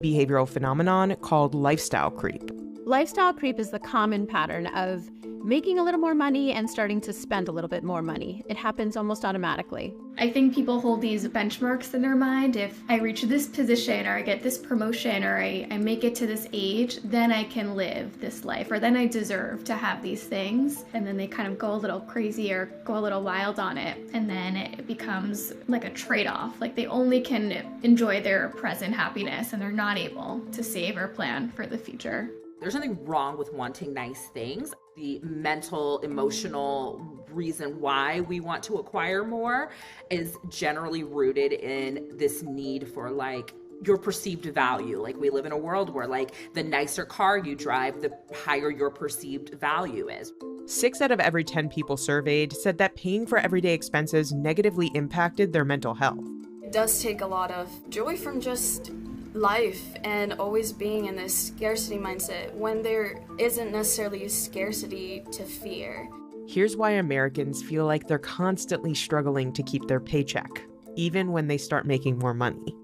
behavioral phenomenon called lifestyle creep. Lifestyle creep is the common pattern of making a little more money and starting to spend a little bit more money. It happens almost automatically. I think people hold these benchmarks in their mind. If I reach this position or I get this promotion or I make it to this age, then I can live this life, or then I deserve to have these things. And then they kind of go a little crazy or go a little wild on it. And then it becomes like a trade-off. Like they only can enjoy their present happiness and they're not able to save or plan for the future. There's nothing wrong with wanting nice things. The mental, emotional reason why we want to acquire more is generally rooted in this need for like your perceived value. Like we live in a world where like the nicer car you drive, the higher your perceived value is. 6 out of every 10 people surveyed said that paying for everyday expenses negatively impacted their mental health. It does take a lot of joy from just life and always being in this scarcity mindset when there isn't necessarily scarcity to fear. Here's why Americans feel like they're constantly struggling to keep their paycheck, even when they start making more money.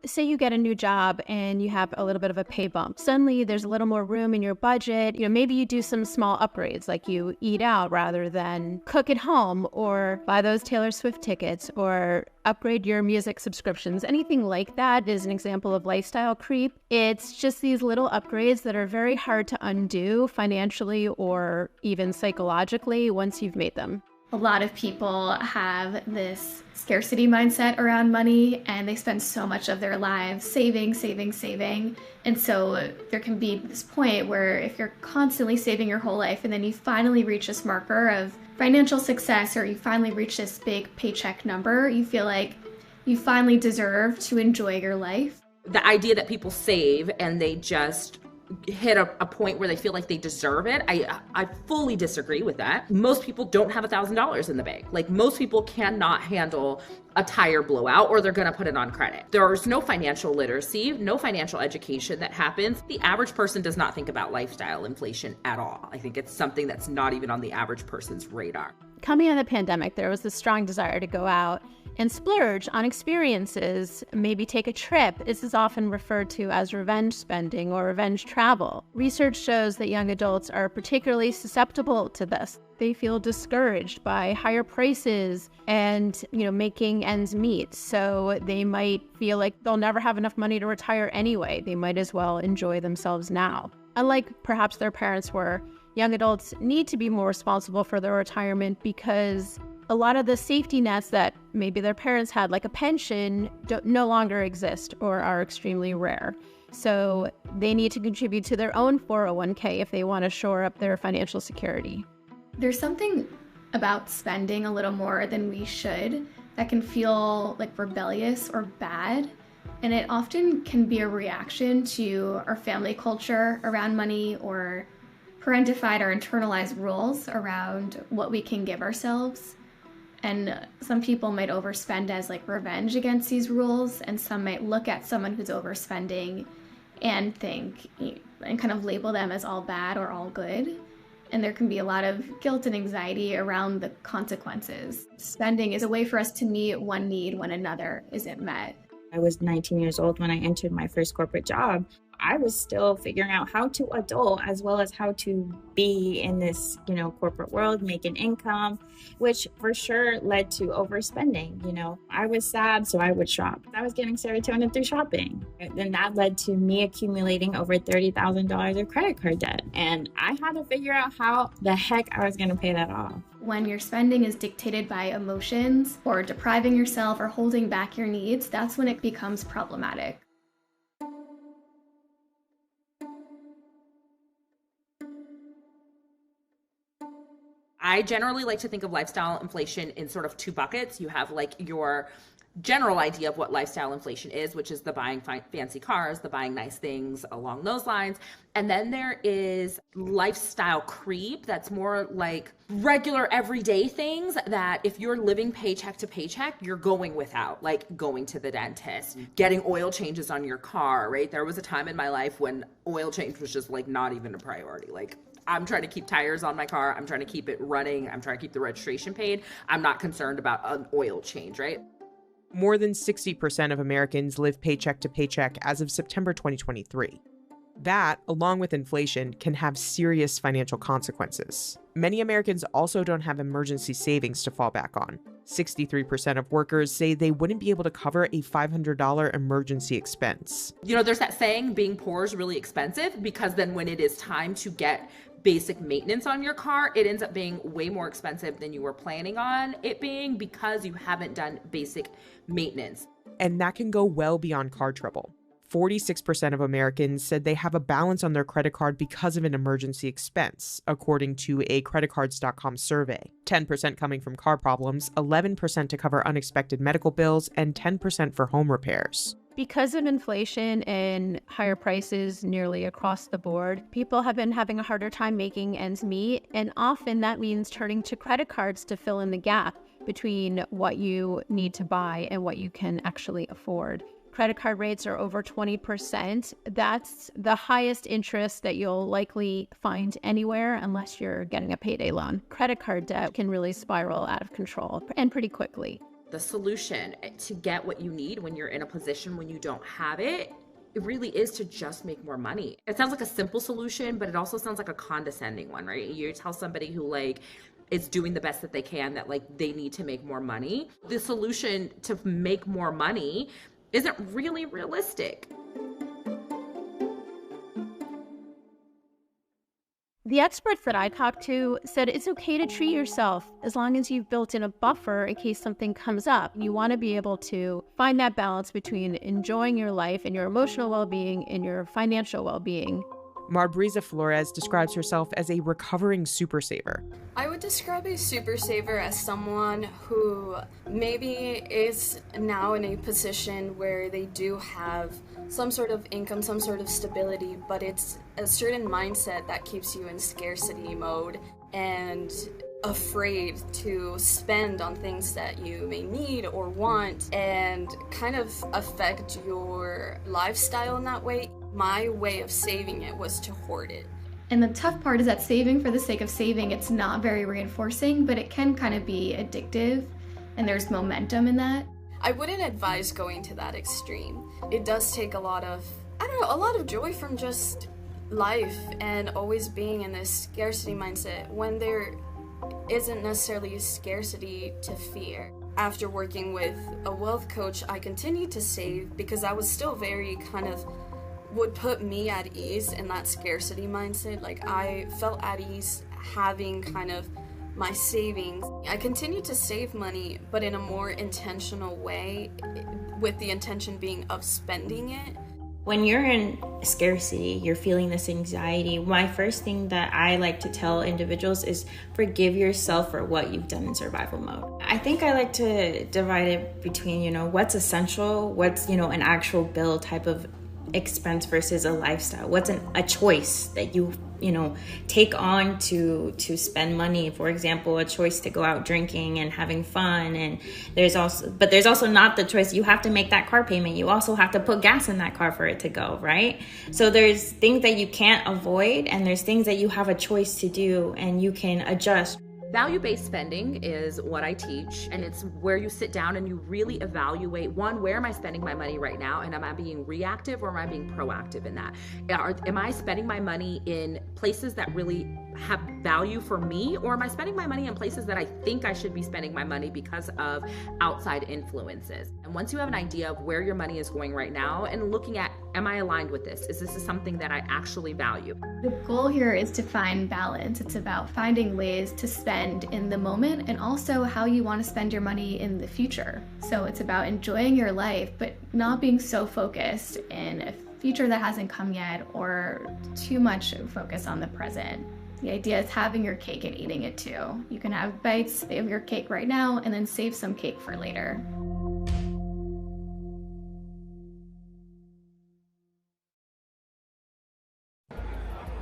Say you get a new job and you have a little bit of a pay bump. Suddenly there's a little more room in your budget. Maybe you do some small upgrades, like you eat out rather than cook at home, or buy those Taylor Swift tickets, or upgrade your music subscriptions. Anything like that is an example of lifestyle creep. It's just these little upgrades that are very hard to undo financially or even psychologically once you've made them. A lot of people have this scarcity mindset around money, and they spend so much of their lives saving. And so there can be this point where if you're constantly saving your whole life and then you finally reach this marker of financial success, or you finally reach this big paycheck number, you feel like you finally deserve to enjoy your life. The idea that people save and they just hit a point where they feel like they deserve it, I fully disagree with that. Most people don't have $1,000 in the bank. Like most people cannot handle a tire blowout, or they're gonna put it on credit. There's no financial literacy, no financial education that happens. The average person does not think about lifestyle inflation at all. I think it's something that's not even on the average person's radar. Coming out of the pandemic, there was this strong desire to go out and splurge on experiences, maybe take a trip. This is often referred to as revenge spending or revenge travel. Research shows that young adults are particularly susceptible to this. They feel discouraged by higher prices and, making ends meet. So they might feel like they'll never have enough money to retire anyway. They might as well enjoy themselves now. Unlike perhaps their parents were, young adults need to be more responsible for their retirement because a lot of the safety nets that maybe their parents had, like a pension, no longer exist or are extremely rare. So they need to contribute to their own 401k if they want to shore up their financial security. There's something about spending a little more than we should that can feel like rebellious or bad. And it often can be a reaction to our family culture around money, or parentified or internalized rules around what we can give ourselves. And some people might overspend as like revenge against these rules, and some might look at someone who's overspending and think and kind of label them as all bad or all good. And there can be a lot of guilt and anxiety around the consequences. Spending is a way for us to meet one need when another isn't met. I was 19 years old when I entered my first corporate job. I was still figuring out how to adult as well as how to be in this, corporate world, make an income, which for sure led to overspending. I was sad, so I would shop. I was getting serotonin through shopping. Then that led to me accumulating over $30,000 of credit card debt. And I had to figure out how the heck I was going to pay that off. When your spending is dictated by emotions or depriving yourself or holding back your needs, that's when it becomes problematic. I generally like to think of lifestyle inflation in sort of 2 buckets. You have like your general idea of what lifestyle inflation is, which is the buying fancy cars, the buying nice things along those lines. And then there is lifestyle creep that's more like regular everyday things that if you're living paycheck to paycheck, you're going without, like going to the dentist, getting oil changes on your car, right? There was a time in my life when oil change was just like not even a priority. Like I'm trying to keep tires on my car. I'm trying to keep it running. I'm trying to keep the registration paid. I'm not concerned about an oil change, right? More than 60% of Americans live paycheck to paycheck as of September 2023. That, along with inflation, can have serious financial consequences. Many Americans also don't have emergency savings to fall back on. 63% of workers say they wouldn't be able to cover a $500 emergency expense. You know, there's that saying, being poor is really expensive, because then when it is time to get basic maintenance on your car, it ends up being way more expensive than you were planning on it being because you haven't done basic maintenance. And that can go well beyond car trouble. 46% of Americans said they have a balance on their credit card because of an emergency expense, according to a creditcards.com survey. 10% coming from car problems, 11% to cover unexpected medical bills, and 10% for home repairs. Because of inflation and higher prices nearly across the board, people have been having a harder time making ends meet, and often that means turning to credit cards to fill in the gap between what you need to buy and what you can actually afford. Credit card rates are over 20%. That's the highest interest that you'll likely find anywhere unless you're getting a payday loan. Credit card debt can really spiral out of control, and pretty quickly. The solution to get what you need when you're in a position when you don't have it, it really is to just make more money. It sounds like a simple solution, but it also sounds like a condescending one, right? You tell somebody who is doing the best that they can that they need to make more money. The solution to make more money isn't really realistic. The experts that I talked to said it's okay to treat yourself as long as you've built in a buffer in case something comes up. You want to be able to find that balance between enjoying your life and your emotional well-being and your financial well-being. Marbrisa Flores describes herself as a recovering super saver. I would describe a super saver as someone who maybe is now in a position where they do have some sort of income, some sort of stability, but it's a certain mindset that keeps you in scarcity mode and afraid to spend on things that you may need or want and kind of affect your lifestyle in that way. My way of saving it was to hoard it. And the tough part is that saving for the sake of saving, it's not very reinforcing, but it can kind of be addictive, and there's momentum in that. I wouldn't advise going to that extreme. It does take a lot of joy from just life and always being in this scarcity mindset when there isn't necessarily a scarcity to fear. After working with a wealth coach, I continued to save because I was still very would put me at ease in that scarcity mindset. I felt at ease having my savings. I continued to save money, but in a more intentional way, with the intention being of spending it. When you're in scarcity, you're feeling this anxiety. My first thing that I like to tell individuals is forgive yourself for what you've done in survival mode. I think I like to divide it between, what's essential, what's, an actual bill type of expense versus a lifestyle. What's a choice that you take on to spend money. For example, a choice to go out drinking and having fun. And there's also not the choice. You have to make that car payment. You also have to put gas in that car for it to go, right? So there's things that you can't avoid, and there's things that you have a choice to do and you can adjust. Value-based spending is what I teach, and it's where you sit down and you really evaluate, one, where am I spending my money right now, and am I being reactive or am I being proactive in that? Am I spending my money in places that really have value for me, or am I spending my money in places that I think I should be spending my money because of outside influences? And once you have an idea of where your money is going right now and looking at, am I aligned with this? Is this something that I actually value? The goal here is to find balance. It's about finding ways to spend in the moment and also how you want to spend your money in the future. So it's about enjoying your life, but not being so focused in a future that hasn't come yet or too much focus on the present. The idea is having your cake and eating it too. You can have bites of your cake right now and then save some cake for later.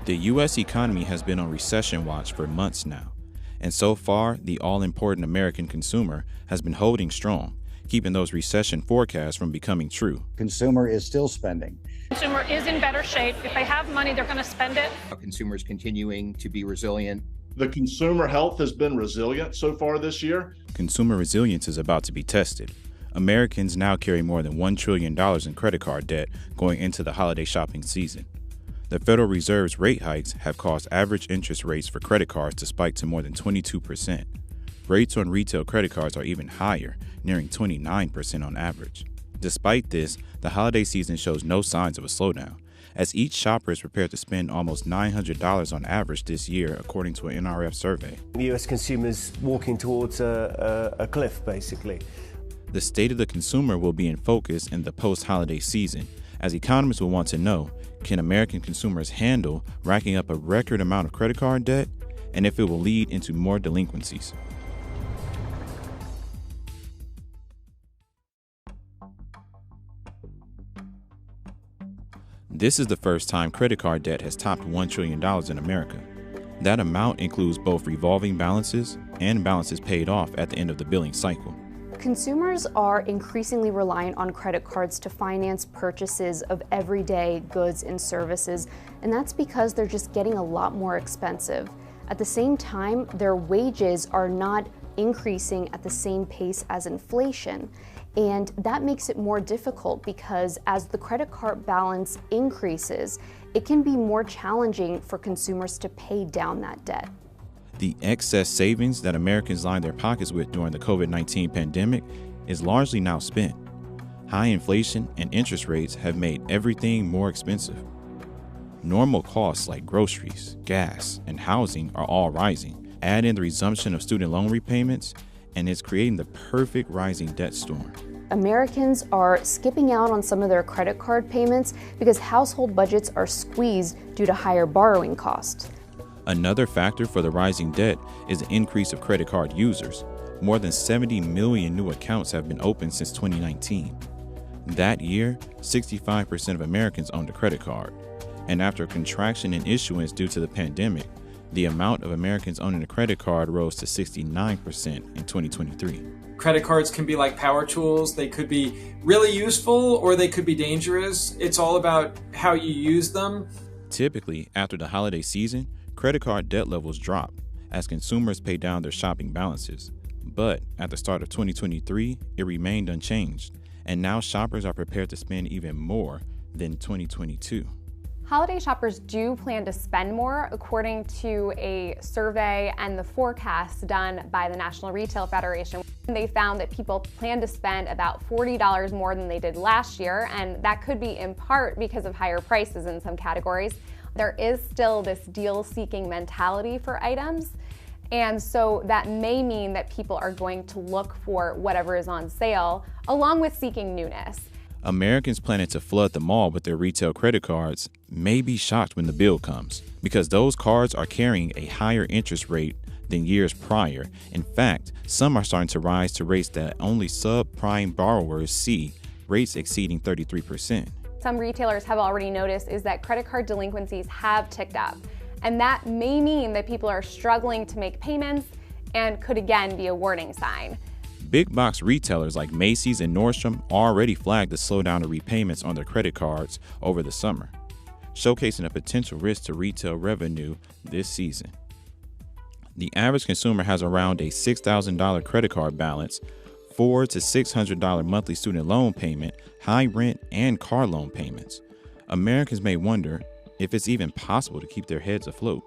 The U.S. economy has been on recession watch for months now, and so far, the all-important American consumer has been holding strong, keeping those recession forecasts from becoming true. Consumer is still spending. Consumer is in better shape. If they have money, they're going to spend it. Consumers continuing to be resilient. The consumer health has been resilient so far this year. Consumer resilience is about to be tested. Americans now carry more than $1 trillion in credit card debt going into the holiday shopping season. The Federal Reserve's rate hikes have caused average interest rates for credit cards to spike to more than 22%. Rates on retail credit cards are even higher, nearing 29% on average. Despite this, the holiday season shows no signs of a slowdown, as each shopper is prepared to spend almost $900 on average this year, according to an NRF survey. The US consumers walking towards a cliff, basically. The state of the consumer will be in focus in the post-holiday season, as economists will want to know, can American consumers handle racking up a record amount of credit card debt, and if it will lead into more delinquencies. This is the first time credit card debt has topped $1 trillion in America. That amount includes both revolving balances and balances paid off at the end of the billing cycle. Consumers are increasingly reliant on credit cards to finance purchases of everyday goods and services, and that's because they're just getting a lot more expensive. At the same time, their wages are not increasing at the same pace as inflation. And that makes it more difficult because as the credit card balance increases, it can be more challenging for consumers to pay down that debt. The excess savings that Americans lined their pockets with during the COVID-19 pandemic is largely now spent. High inflation and interest rates have made everything more expensive. Normal costs like groceries, gas, and housing are all rising. Add in the resumption of student loan repayments, and it's creating the perfect rising debt storm. Americans are skipping out on some of their credit card payments because household budgets are squeezed due to higher borrowing costs. Another factor for the rising debt is the increase of credit card users. More than 70 million new accounts have been opened since 2019. That year, 65% of Americans owned a credit card. And after a contraction in issuance due to the pandemic, the amount of Americans owning a credit card rose to 69% in 2023. Credit cards can be like power tools. They could be really useful or they could be dangerous. It's all about how you use them. Typically, after the holiday season, credit card debt levels drop as consumers pay down their shopping balances. But at the start of 2023, it remained unchanged, and now shoppers are prepared to spend even more than 2022. Holiday shoppers do plan to spend more, according to a survey and the forecast done by the National Retail Federation. They found that people plan to spend about $40 more than they did last year, and that could be in part because of higher prices in some categories. There is still this deal-seeking mentality for items, and so that may mean that people are going to look for whatever is on sale, along with seeking newness. Americans planning to flood the mall with their retail credit cards may be shocked when the bill comes, because those cards are carrying a higher interest rate than years prior. In fact, some are starting to rise to rates that only subprime borrowers see, rates exceeding 33%. Some retailers have already noticed is that credit card delinquencies have ticked up, and that may mean that people are struggling to make payments and could again be a warning sign. Big box retailers like Macy's and Nordstrom already flagged the slowdown of repayments on their credit cards over the summer, showcasing a potential risk to retail revenue this season. The average consumer has around a $6,000 credit card balance, $400 to $600 monthly student loan payment, high rent, and car loan payments. Americans may wonder if it's even possible to keep their heads afloat.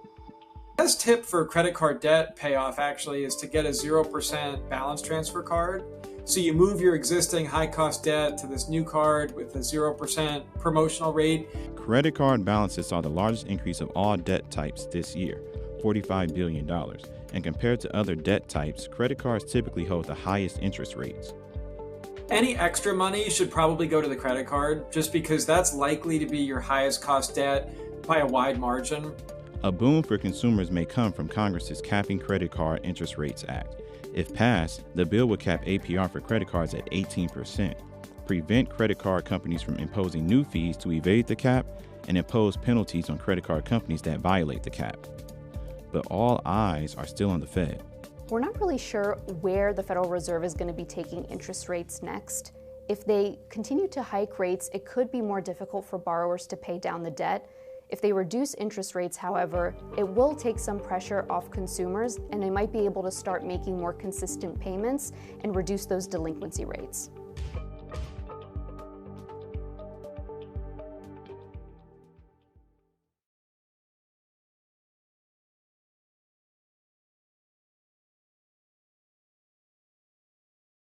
The best tip for credit card debt payoff actually is to get a 0% balance transfer card. So you move your existing high-cost debt to this new card with a 0% promotional rate. Credit card balances saw the largest increase of all debt types this year, $45 billion. And compared to other debt types, credit cards typically hold the highest interest rates. Any extra money should probably go to the credit card, just because that's likely to be your highest cost debt by a wide margin. A boom for consumers may come from Congress's Capping Credit Card Interest Rates Act. If passed, the bill would cap APR for credit cards at 18%, prevent credit card companies from imposing new fees to evade the cap, and impose penalties on credit card companies that violate the cap. But all eyes are still on the Fed. We're not really sure where the Federal Reserve is going to be taking interest rates next. If they continue to hike rates, it could be more difficult for borrowers to pay down the debt. If they reduce interest rates, however, it will take some pressure off consumers, and they might be able to start making more consistent payments and reduce those delinquency rates.